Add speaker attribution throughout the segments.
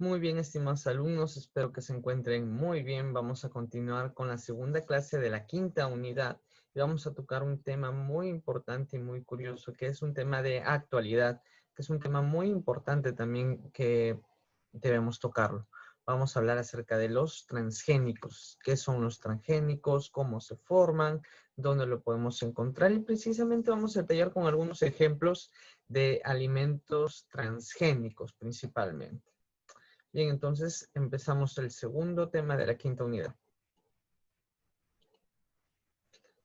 Speaker 1: Muy bien, estimados alumnos, espero que se encuentren muy bien. Vamos a continuar con la segunda clase de la quinta unidad y vamos a tocar un tema muy importante y muy curioso, que es un tema de actualidad, que es un tema muy importante también que debemos tocarlo. Vamos a hablar acerca de los transgénicos. ¿Qué son los transgénicos? ¿Cómo se forman? ¿Dónde lo podemos encontrar? Y precisamente vamos a detallar con algunos ejemplos de alimentos transgénicos principalmente. Bien, entonces empezamos el segundo tema de la quinta unidad.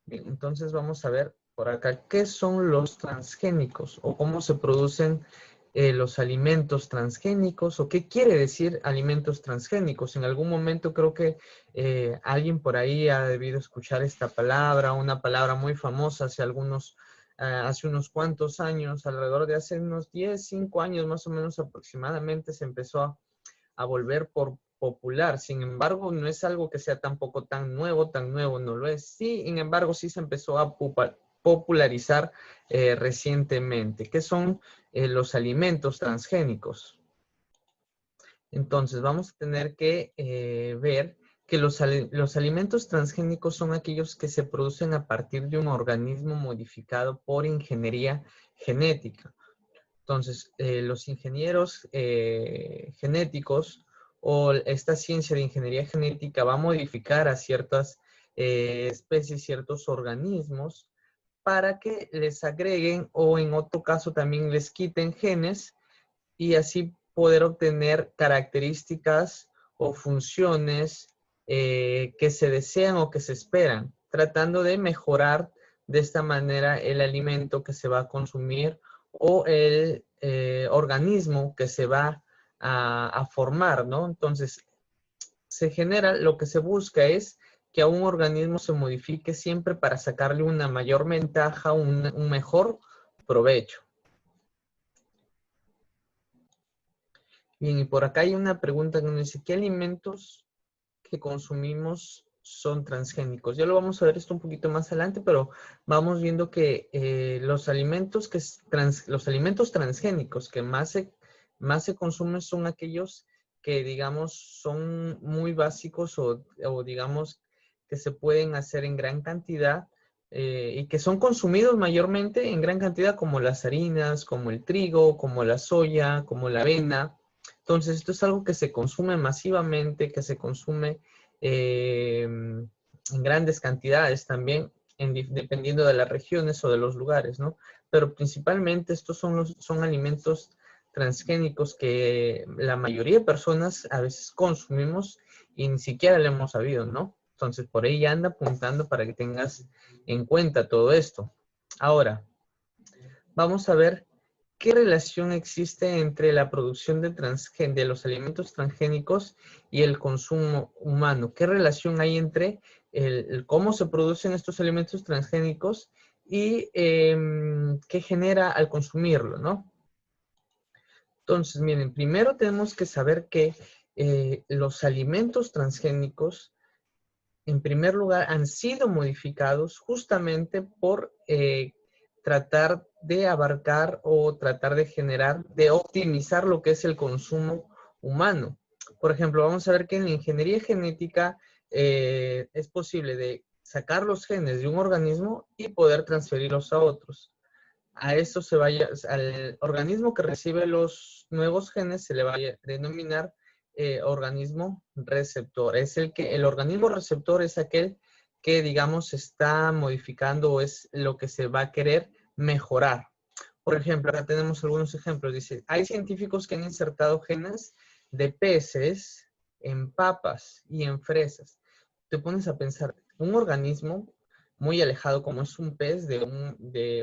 Speaker 1: Bien, entonces vamos a ver por acá qué son los transgénicos o cómo se producen los alimentos transgénicos o qué quiere decir alimentos transgénicos. En algún momento creo que alguien por ahí ha debido escuchar esta palabra, una palabra muy famosa hace unos cuantos años, alrededor de hace unos 10, 5 años más o menos aproximadamente se empezó a volver por popular. Sin embargo, no es algo que sea tampoco tan nuevo no lo es. Sí, sin embargo, sí se empezó a popularizar recientemente. ¿Qué son los alimentos transgénicos? Entonces, vamos a tener que ver que los alimentos transgénicos son aquellos que se producen a partir de un organismo modificado por ingeniería genética. Entonces, los ingenieros genéticos o esta ciencia de ingeniería genética va a modificar a ciertas especies, ciertos organismos, para que les agreguen o en otro caso también les quiten genes y así poder obtener características o funciones que se desean o que se esperan, tratando de mejorar de esta manera el alimento que se va a consumir o el organismo que se va a formar, ¿no? Entonces, se genera, lo que se busca es que a un organismo se modifique siempre para sacarle una mayor ventaja, un mejor provecho. Bien, y por acá hay una pregunta que nos dice, ¿qué alimentos que consumimos son transgénicos? Ya lo vamos a ver esto un poquito más adelante, pero vamos viendo que los alimentos transgénicos que más se consumen son aquellos que, digamos, son muy básicos o digamos, que se pueden hacer en gran cantidad y que son consumidos mayormente en gran cantidad, como las harinas, como el trigo, como la soya, como la avena. Entonces, esto es algo que se consume masivamente, que se consume en grandes cantidades también, dependiendo de las regiones o de los lugares, ¿no? Pero principalmente estos son alimentos transgénicos que la mayoría de personas a veces consumimos y ni siquiera le hemos sabido, ¿no? Entonces, por ahí ya anda apuntando para que tengas en cuenta todo esto. Ahora, vamos a ver qué relación existe entre la producción de los alimentos transgénicos y el consumo humano. ¿Qué relación hay entre cómo se producen estos alimentos transgénicos y qué genera al consumirlo, ¿no? Entonces, miren, primero tenemos que saber que los alimentos transgénicos, en primer lugar, han sido modificados justamente por tratar de abarcar o tratar de generar, de optimizar lo que es el consumo humano. Por ejemplo, vamos a ver que en la ingeniería genética es posible de sacar los genes de un organismo y poder transferirlos a otros. A eso al organismo que recibe los nuevos genes se le va a denominar organismo receptor. El organismo receptor es aquel que, digamos, está modificando o es lo que se va a querer mejorar. Por ejemplo, acá tenemos algunos ejemplos. Dice, hay científicos que han insertado genes de peces en papas y en fresas. Te pones a pensar, un organismo muy alejado como es un pez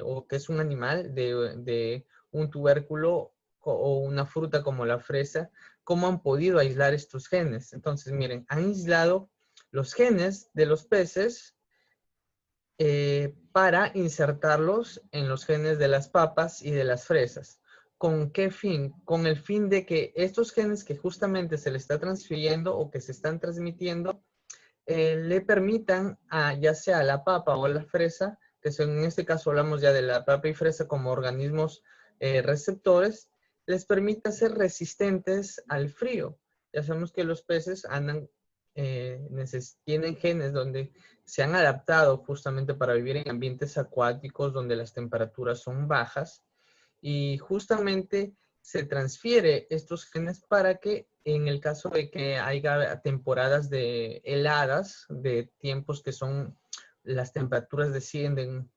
Speaker 1: o que es un animal de un tubérculo o una fruta como la fresa, ¿cómo han podido aislar estos genes? Entonces, miren, han aislado los genes de los peces para insertarlos en los genes de las papas y de las fresas. ¿Con qué fin? Con el fin de que estos genes que justamente se le está transfiriendo o que se están transmitiendo, le permitan ya sea a la papa o a la fresa, que son, en este caso hablamos ya de la papa y fresa como organismos receptores, les permita ser resistentes al frío. Ya sabemos que los peces tienen genes donde se han adaptado justamente para vivir en ambientes acuáticos donde las temperaturas son bajas y justamente se transfiere estos genes para que en el caso de que haya temporadas de heladas, de tiempos que son las temperaturas descienden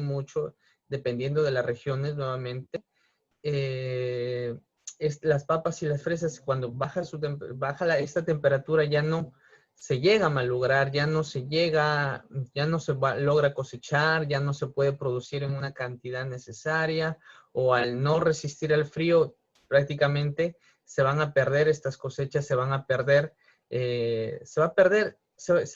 Speaker 1: mucho dependiendo de las regiones nuevamente, las papas y las fresas, cuando esta temperatura ya no se llega a malograr, ya no se logra cosechar, ya no se puede producir en una cantidad necesaria, o al no resistir al frío, prácticamente se van a perder estas cosechas, se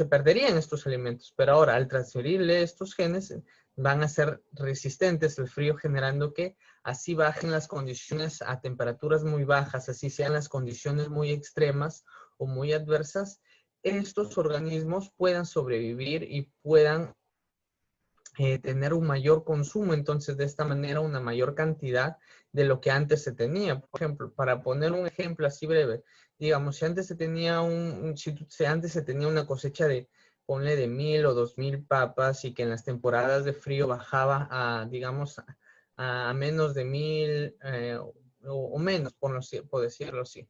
Speaker 1: perderían estos alimentos, pero ahora al transferirle estos genes van a ser resistentes al frío, generando que así bajen las condiciones a temperaturas muy bajas, así sean las condiciones muy extremas o muy adversas, estos organismos puedan sobrevivir y puedan tener un mayor consumo, entonces de esta manera una mayor cantidad de lo que antes se tenía. Por ejemplo, para poner un ejemplo así breve, digamos, si antes se tenía una cosecha de, ponle de 1,000 o 2,000 papas y que en las temporadas de frío bajaba a, digamos, a menos de 1,000 o menos, por decirlo así.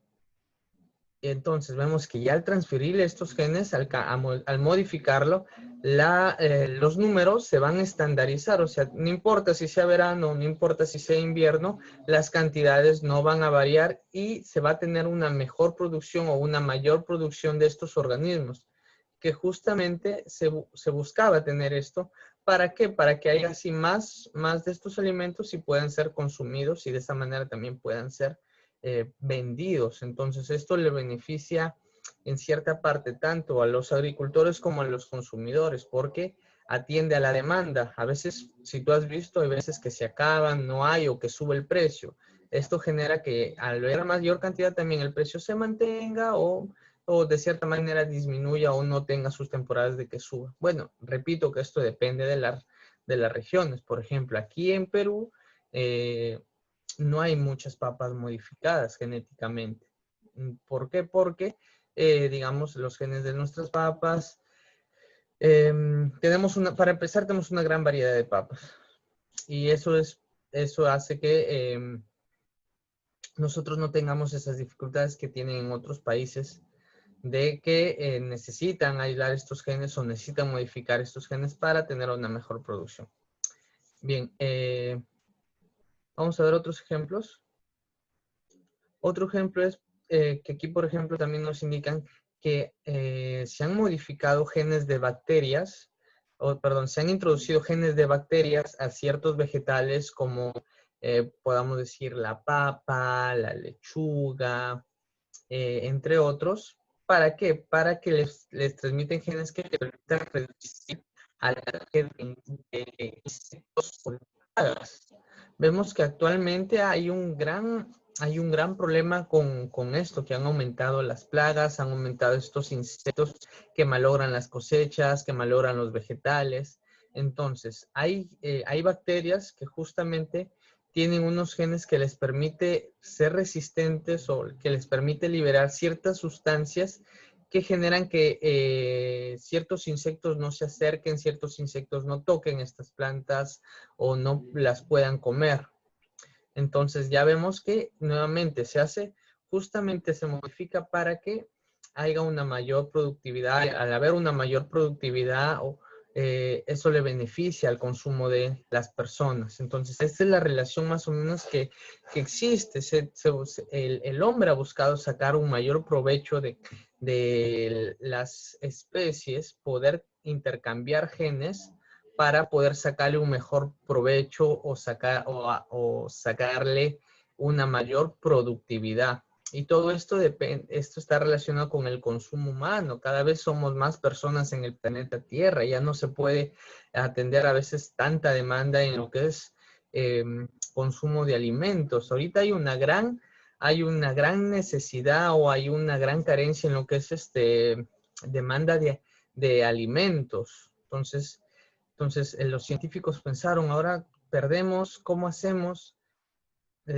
Speaker 1: Entonces vemos que ya al transferirle estos genes, al modificarlo, los números se van a estandarizar. O sea, no importa si sea verano, no importa si sea invierno, las cantidades no van a variar y se va a tener una mejor producción o una mayor producción de estos organismos, que justamente se buscaba tener esto. ¿Para qué? Para que haya así más de estos alimentos y puedan ser consumidos y de esa manera también puedan ser vendidos. Entonces, esto le beneficia en cierta parte tanto a los agricultores como a los consumidores, porque atiende a la demanda. A veces, si tú has visto, hay veces que se acaban, no hay o que sube el precio. Esto genera que al ver mayor cantidad también el precio se mantenga o de cierta manera disminuya o no tenga sus temporadas de que suba. Bueno, repito que esto depende de las regiones. Por ejemplo, aquí en Perú, no hay muchas papas modificadas genéticamente. ¿Por qué? Porque, digamos, los genes de nuestras papas, para empezar, tenemos una gran variedad de papas. Y eso hace que nosotros no tengamos esas dificultades que tienen en otros países de que necesitan aislar estos genes o necesitan modificar estos genes para tener una mejor producción. Bien, vamos a ver otros ejemplos. Otro ejemplo es que aquí, por ejemplo, también nos indican que se han modificado genes de bacterias, se han introducido genes de bacterias a ciertos vegetales como, podamos decir, la papa, la lechuga, entre otros. ¿Para qué? Para que les transmiten genes que permitan reducir a la de insectos o plagas. Vemos que actualmente hay un gran problema con esto, que han aumentado las plagas, han aumentado estos insectos que malogran las cosechas, que malogran los vegetales. Entonces, hay bacterias que justamente tienen unos genes que les permite ser resistentes o que les permite liberar ciertas sustancias que generan que ciertos insectos no se acerquen, ciertos insectos no toquen estas plantas o no las puedan comer. Entonces ya vemos que nuevamente justamente se modifica para que haya una mayor productividad. Al haber una mayor productividad, eso le beneficia al consumo de las personas. Entonces, esta es la relación más o menos que existe. El hombre ha buscado sacar un mayor provecho de las especies, poder intercambiar genes para poder sacarle un mejor provecho o sacarle una mayor productividad. Y todo esto está relacionado con el consumo humano. Cada vez somos más personas en el planeta Tierra. Ya no se puede atender a veces tanta demanda en lo que es consumo de alimentos. Ahorita hay una gran necesidad o hay una gran carencia en lo que es demanda de alimentos. Entonces, los científicos pensaron, ahora perdemos, ¿cómo hacemos?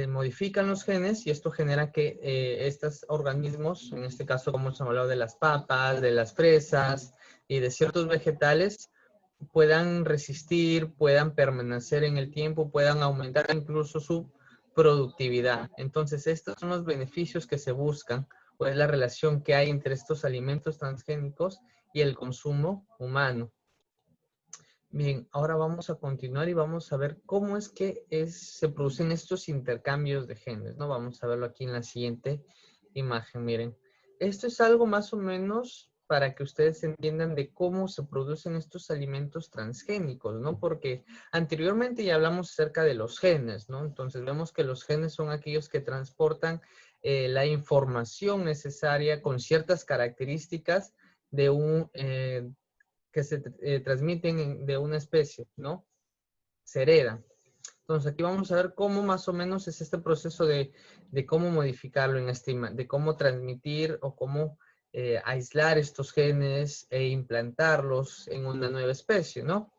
Speaker 1: modifican los genes y esto genera que estos organismos, en este caso como hemos hablado de las papas, de las fresas y de ciertos vegetales, puedan resistir, puedan permanecer en el tiempo, puedan aumentar incluso su productividad. Entonces, estos son los beneficios que se buscan, o es la relación que hay entre estos alimentos transgénicos y el consumo humano. Bien, ahora vamos a continuar y vamos a ver cómo es que se producen estos intercambios de genes, ¿no? Vamos a verlo aquí en la siguiente imagen, miren. Esto es algo más o menos para que ustedes entiendan de cómo se producen estos alimentos transgénicos, ¿no? Porque anteriormente ya hablamos acerca de los genes, ¿no? Entonces vemos que los genes son aquellos que transportan la información necesaria con ciertas características de que se transmiten de una especie, ¿no? Se heredan. Entonces aquí vamos a ver cómo más o menos es este proceso de cómo modificarlo en de cómo transmitir o cómo aislar estos genes e implantarlos en una nueva especie, ¿no?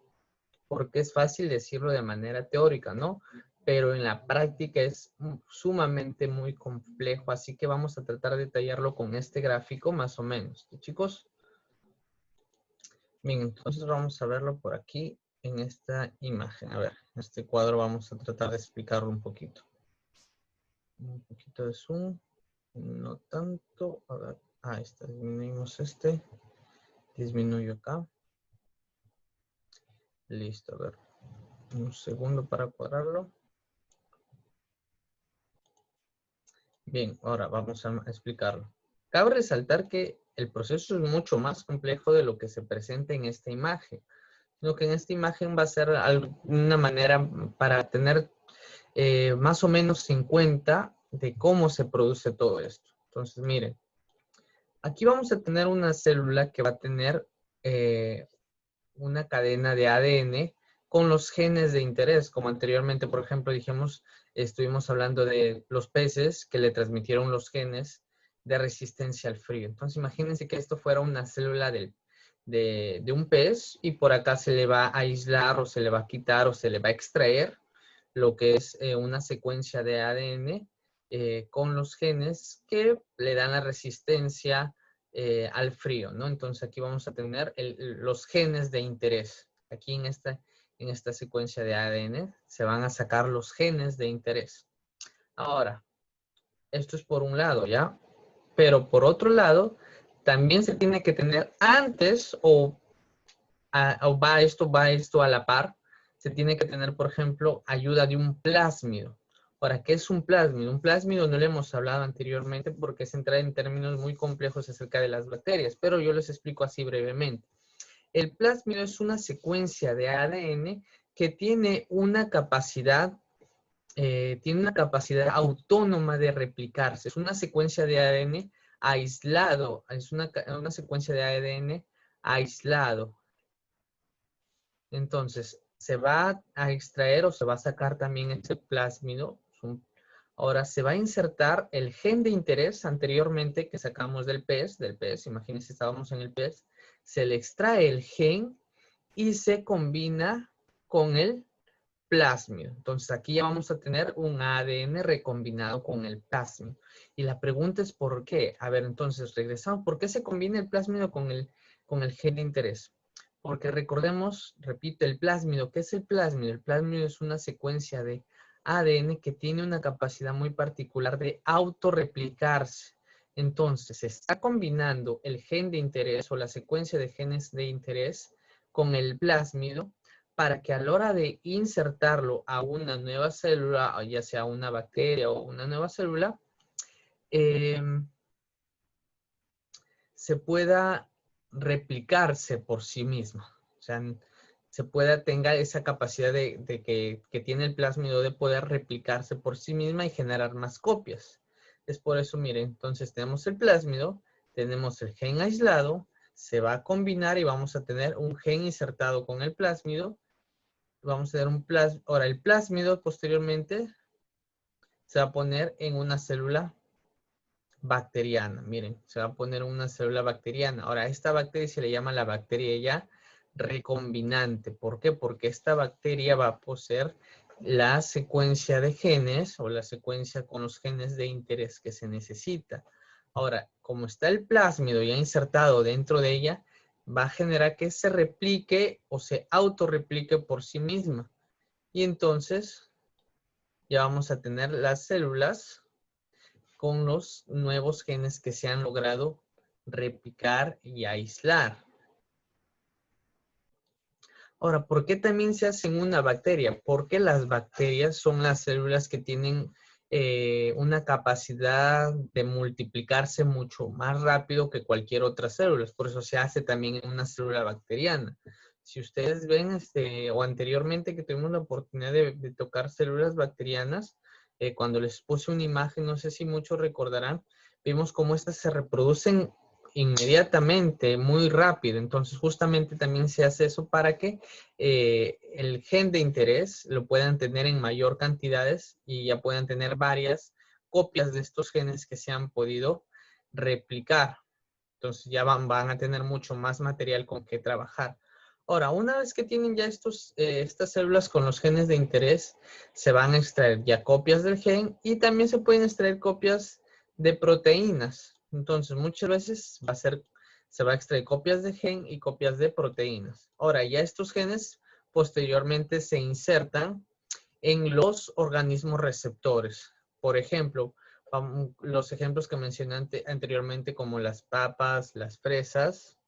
Speaker 1: Porque es fácil decirlo de manera teórica, ¿no? Pero en la práctica es sumamente muy complejo, así que vamos a tratar de detallarlo con este gráfico más o menos. ¿Sí, chicos? Bien, entonces vamos a verlo por aquí en esta imagen. A ver, este cuadro vamos a tratar de explicarlo un poquito. Un poquito de zoom, no tanto. A ver, ahí está, disminuimos este. Disminuyo acá. Listo, a ver. Un segundo para cuadrarlo. Bien, ahora vamos a explicarlo. Cabe resaltar que el proceso es mucho más complejo de lo que se presenta en esta imagen. Sino que en esta imagen va a ser una manera para tener más o menos en cuenta de cómo se produce todo esto. Entonces, miren, aquí vamos a tener una célula que va a tener una cadena de ADN con los genes de interés, como anteriormente, por ejemplo, estuvimos hablando de los peces que le transmitieron los genes de resistencia al frío. Entonces, imagínense que esto fuera una célula de un pez y por acá se le va a aislar o se le va a quitar o se le va a extraer lo que es una secuencia de ADN con los genes que le dan la resistencia al frío, ¿no? Entonces aquí vamos a tener los genes de interés. Aquí en esta secuencia de ADN se van a sacar los genes de interés. Ahora, esto es por un lado, ¿ya? Pero por otro lado, también se tiene que tener antes o va esto a la par, se tiene que tener, por ejemplo, ayuda de un plásmido. Ahora, ¿qué es un plásmido? Un plásmido no lo hemos hablado anteriormente porque es entrar en términos muy complejos acerca de las bacterias, pero yo les explico así brevemente. El plásmido es una secuencia de ADN que tiene una capacidad autónoma de replicarse. Es una secuencia de ADN aislado, es una secuencia de ADN aislado. Entonces, se va a extraer o se va a sacar también este plásmido. Ahora se va a insertar el gen de interés anteriormente que sacamos del pez, imagínense, estábamos en el pez, se le extrae el gen y se combina con el plásmido. Entonces aquí ya vamos a tener un ADN recombinado con el plásmido. Y la pregunta es ¿por qué? A ver, entonces regresamos. ¿Por qué se combina el plásmido con el gen de interés? Porque recordemos, repito, el plásmido. ¿Qué es el plásmido? El plásmido es una secuencia de ADN que tiene una capacidad muy particular de autorreplicarse. Entonces, se está combinando el gen de interés o la secuencia de genes de interés con el plásmido para que a la hora de insertarlo a una nueva célula, ya sea una bacteria o una nueva célula, se pueda replicarse por sí misma. O sea, tenga esa capacidad que tiene el plásmido de poder replicarse por sí misma y generar más copias. Es por eso, miren, entonces tenemos el plásmido, tenemos el gen aislado, se va a combinar y vamos a tener un gen insertado con el plásmido. Vamos a tener un plásmido. Ahora, el plásmido posteriormente se va a poner en una célula bacteriana. Miren, se va a poner una célula bacteriana. Ahora, a esta bacteria se le llama la bacteria ya recombinante. ¿Por qué? Porque esta bacteria va a poseer la secuencia de genes o la secuencia con los genes de interés que se necesita. Ahora, como está el plásmido ya insertado dentro de ella, va a generar que se replique o se autorreplique por sí misma. Y entonces ya vamos a tener las células con los nuevos genes que se han logrado replicar y aislar. Ahora, ¿por qué también se hace en una bacteria? Porque las bacterias son las células que tienen una capacidad de multiplicarse mucho más rápido que cualquier otra célula. Por eso se hace también en una célula bacteriana. Si ustedes ven, o anteriormente que tuvimos la oportunidad de tocar células bacterianas, cuando les puse una imagen, no sé si muchos recordarán, vimos cómo estas se reproducen inmediatamente, muy rápido. Entonces, justamente también se hace eso para que el gen de interés lo puedan tener en mayor cantidades y ya puedan tener varias copias de estos genes que se han podido replicar. Entonces, ya van a tener mucho más material con que trabajar. Ahora, una vez que tienen ya estas células con los genes de interés, se van a extraer ya copias del gen y también se pueden extraer copias de proteínas. Entonces, muchas veces se va a extraer copias de gen y copias de proteínas. Ahora, ya estos genes posteriormente se insertan en los organismos receptores. Por ejemplo, los ejemplos que mencioné anteriormente como las papas, las fresas,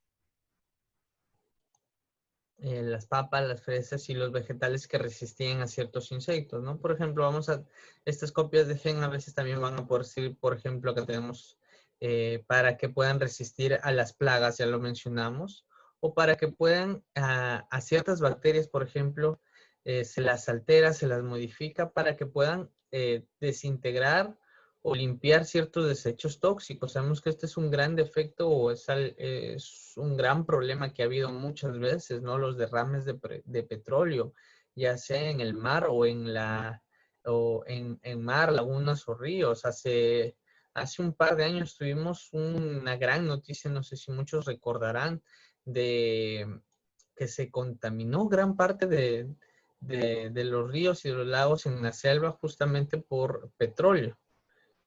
Speaker 1: las fresas y los vegetales que resistían a ciertos insectos, ¿no? Por ejemplo, estas copias de gen a veces también van a poder ser, por ejemplo, acá tenemos para que puedan resistir a las plagas, ya lo mencionamos, o para que puedan a ciertas bacterias, por ejemplo, se las altera, se las modifica para que puedan desintegrar o limpiar ciertos desechos tóxicos. Sabemos que este es un gran defecto o es un gran problema que ha habido muchas veces, ¿no? Los derrames de petróleo, ya sea en el mar o en mar, lagunas o ríos. Hace un par de años tuvimos una gran noticia, no sé si muchos recordarán, de que se contaminó gran parte de los ríos y de los lagos en la selva justamente por petróleo.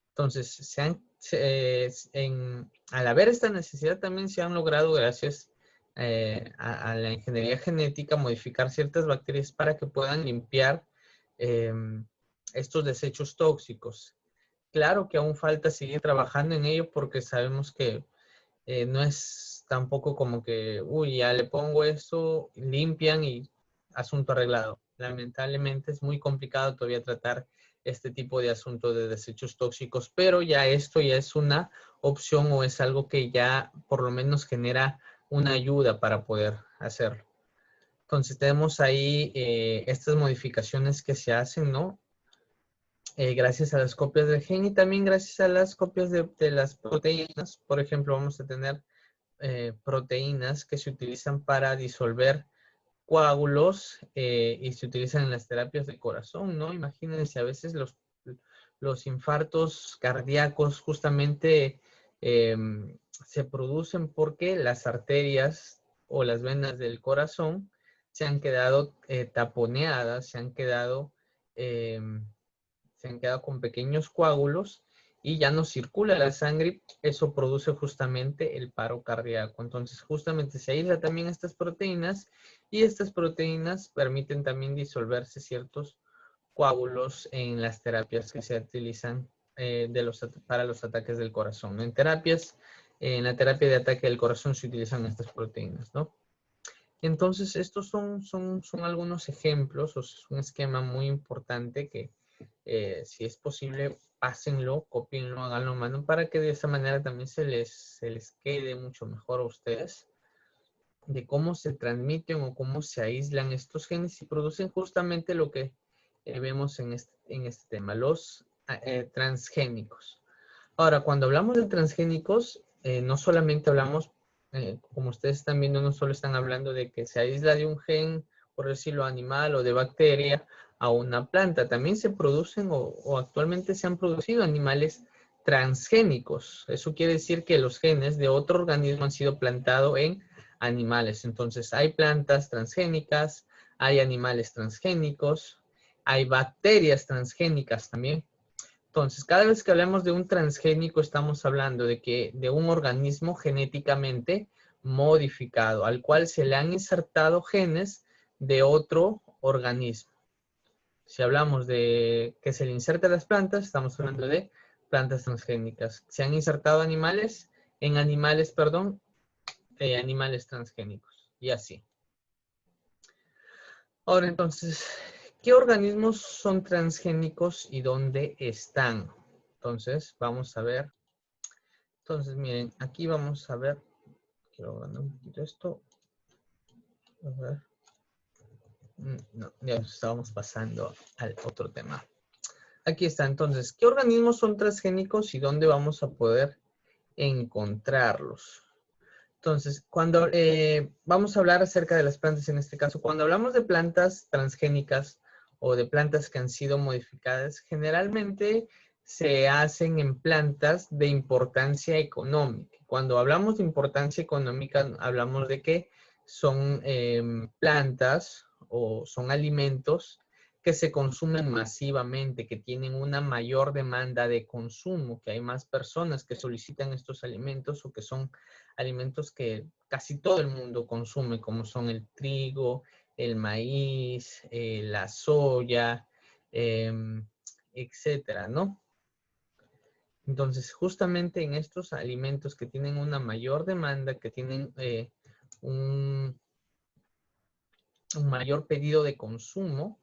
Speaker 1: Entonces, al haber esta necesidad también se han logrado, gracias a la ingeniería genética, modificar ciertas bacterias para que puedan limpiar estos desechos tóxicos. Claro que aún falta seguir trabajando en ello porque sabemos que no es tampoco como que, uy, ya le pongo esto, limpian y asunto arreglado. Lamentablemente es muy complicado todavía tratar este tipo de asuntos de desechos tóxicos, pero ya esto ya es una opción o es algo que ya por lo menos genera una ayuda para poder hacerlo. Entonces tenemos ahí estas modificaciones que se hacen, ¿no? Gracias a las copias del gen y también gracias a las copias de las proteínas. Por ejemplo, vamos a tener proteínas que se utilizan para disolver coágulos y se utilizan en las terapias de corazón, ¿no? Imagínense, a veces los infartos cardíacos justamente se producen porque las arterias o las venas del corazón se han quedado taponeadas, se han quedado con pequeños coágulos y ya no circula la sangre, eso produce justamente el paro cardíaco. Entonces, justamente se aísla también estas proteínas y estas proteínas permiten también disolverse ciertos coágulos en las terapias que se utilizan para los ataques del corazón. En la terapia de ataque del corazón se utilizan estas proteínas, ¿no? Entonces, estos son algunos ejemplos, o es un esquema muy importante que si es posible, pásenlo, copienlo, háganlo a mano para que de esa manera también se les quede mucho mejor a ustedes de cómo se transmiten o cómo se aíslan estos genes y producen justamente lo que vemos en este tema, los transgénicos. Ahora, cuando hablamos de transgénicos, no solamente hablamos, como ustedes están viendo, no solo están hablando de que se aísla de un gen, por decirlo, animal o de bacteria a una planta. También se producen o actualmente se han producido animales transgénicos. Eso quiere decir que los genes de otro organismo han sido plantados en animales. Entonces, hay plantas transgénicas, hay animales transgénicos, Hay bacterias transgénicas también. Entonces, cada vez que hablamos de un transgénico, estamos hablando de un organismo genéticamente modificado, al cual se le han insertado genes de otro organismo. Si hablamos de que se le inserta a las plantas, estamos hablando de plantas transgénicas. Se han insertado animales, animales transgénicos. Y así. Ahora, entonces, ¿qué organismos son transgénicos y dónde están? Entonces, vamos a ver. Entonces, miren, aquí vamos a ver. Quiero ganar un poquito esto. A ver. No, ya estábamos pasando al otro tema. Aquí está, entonces, ¿qué organismos son transgénicos y dónde vamos a poder encontrarlos? Entonces, cuando vamos a hablar acerca de las plantas en este caso, cuando hablamos de plantas transgénicas o de plantas que han sido modificadas, generalmente se hacen en plantas de importancia económica. Cuando hablamos de importancia económica, hablamos de que son plantas o son alimentos que se consumen masivamente, que tienen una mayor demanda de consumo, que hay más personas que solicitan estos alimentos o que son alimentos que casi todo el mundo consume, como son el trigo, el maíz, la soya, etcétera, ¿no? Entonces, justamente en estos alimentos que tienen una mayor demanda, que tienen un mayor pedido de consumo,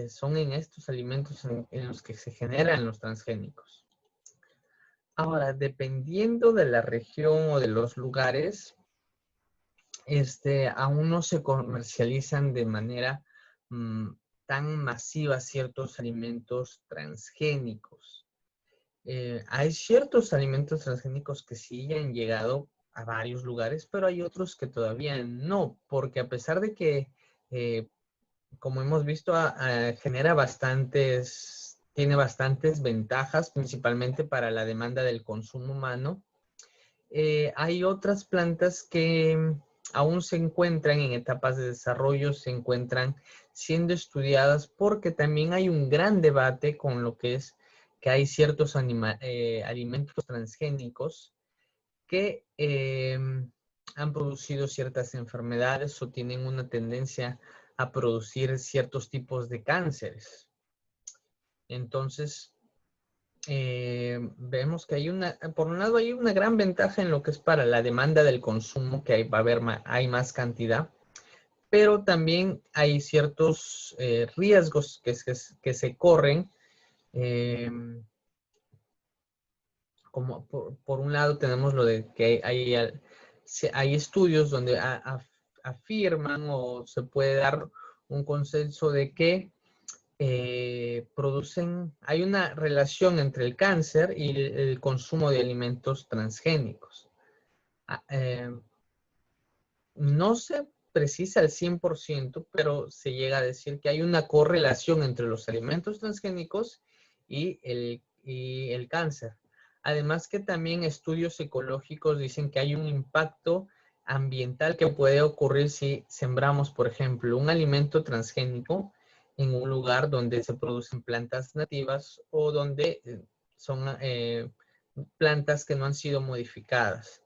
Speaker 1: son en estos alimentos en los que se generan los transgénicos. Ahora, dependiendo de la región o de los lugares, aún no se comercializan de manera tan masiva ciertos alimentos transgénicos. Hay ciertos alimentos transgénicos que sí han llegado a varios lugares, pero hay otros que todavía no, porque a pesar de que como hemos visto, tiene bastantes ventajas, principalmente para la demanda del consumo humano. Hay otras plantas que aún se encuentran en etapas de desarrollo, se encuentran siendo estudiadas porque también hay un gran debate con lo que es que hay ciertos alimentos transgénicos que han producido ciertas enfermedades o tienen una tendencia a producir ciertos tipos de cánceres. Entonces, vemos que por un lado hay una gran ventaja en lo que es para la demanda del consumo, que hay más cantidad, pero también hay ciertos riesgos que se corren. Como por un lado tenemos lo de que hay estudios donde afirman o se puede dar un consenso de que hay una relación entre el cáncer y el consumo de alimentos transgénicos. No se precisa al 100%, pero se llega a decir que hay una correlación entre los alimentos transgénicos y el cáncer. Además que también estudios ecológicos dicen que hay un impacto ambiental que puede ocurrir si sembramos, por ejemplo, un alimento transgénico en un lugar donde se producen plantas nativas o donde son plantas que no han sido modificadas.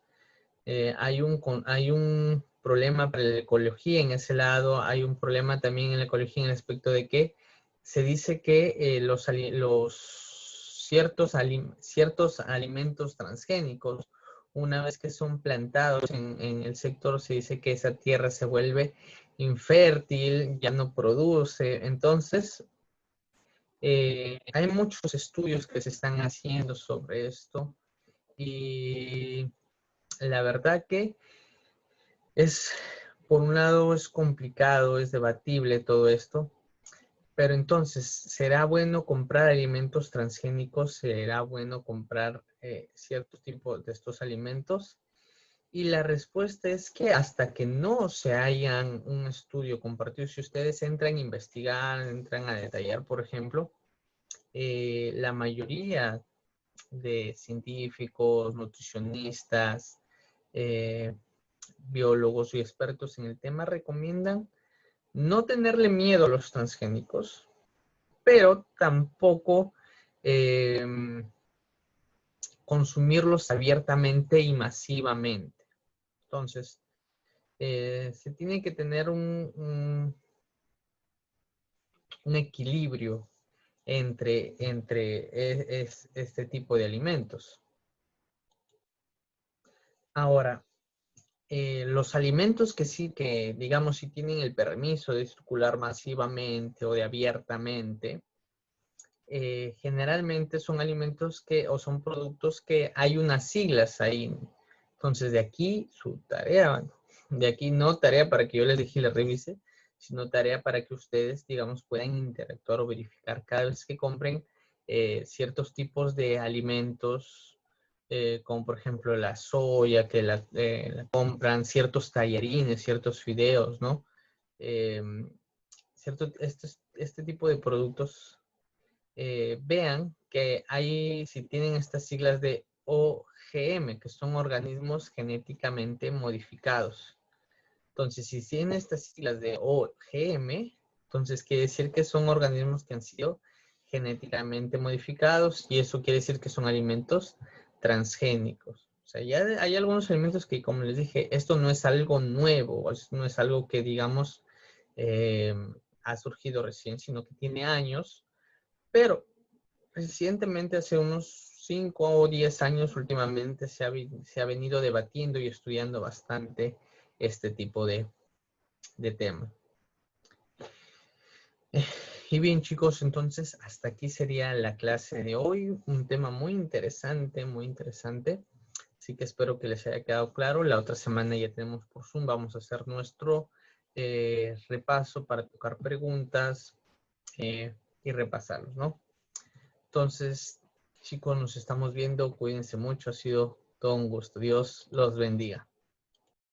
Speaker 1: Hay un problema para la ecología en ese lado, hay un problema también en la ecología en el aspecto de que se dice que ciertos alimentos transgénicos, una vez que son plantados en el sector, se dice que esa tierra se vuelve infértil, ya no produce. Entonces, hay muchos estudios que se están haciendo sobre esto y la verdad que por un lado es complicado, es debatible todo esto, pero entonces, ¿será bueno comprar alimentos transgénicos? ¿Será bueno comprar ciertos tipos de estos alimentos? Y la respuesta es que hasta que no se hayan un estudio compartido, si ustedes entran a investigar, entran a detallar, por ejemplo, la mayoría de científicos, nutricionistas, biólogos y expertos en el tema recomiendan no tenerle miedo a los transgénicos, pero tampoco consumirlos abiertamente y masivamente. Entonces, se tiene que tener un equilibrio entre este tipo de alimentos. Ahora, los alimentos que sí, que digamos, si tienen el permiso de circular masivamente o de abiertamente, generalmente son alimentos o son productos que hay unas siglas ahí. Entonces, de aquí su tarea, de aquí no tarea para que yo les deje y les revise, sino tarea para que ustedes, digamos, puedan interactuar o verificar cada vez que compren ciertos tipos de alimentos, como por ejemplo la soya, que la compran, ciertos tallarines, ciertos fideos, ¿no? Eh, este tipo de productos, vean que hay, si tienen estas siglas de OGM, que son organismos genéticamente modificados. Entonces, si tienen estas siglas de OGM, entonces quiere decir que son organismos que han sido genéticamente modificados y eso quiere decir que son alimentos transgénicos. O sea, ya hay algunos alimentos que, como les dije, esto no es algo nuevo, no es algo que, digamos, ha surgido recién, sino que tiene años, pero recientemente, hace unos 5 o 10 años, últimamente se ha venido debatiendo y estudiando bastante este tipo de tema. Y bien, chicos, entonces hasta aquí sería la clase de hoy. Un tema muy interesante, muy interesante. Así que espero que les haya quedado claro. La otra semana ya tenemos por Zoom. Vamos a hacer nuestro repaso para tocar preguntas y repasarlos, ¿no? Entonces, chicos, nos estamos viendo. Cuídense mucho. Ha sido todo un gusto. Dios los bendiga.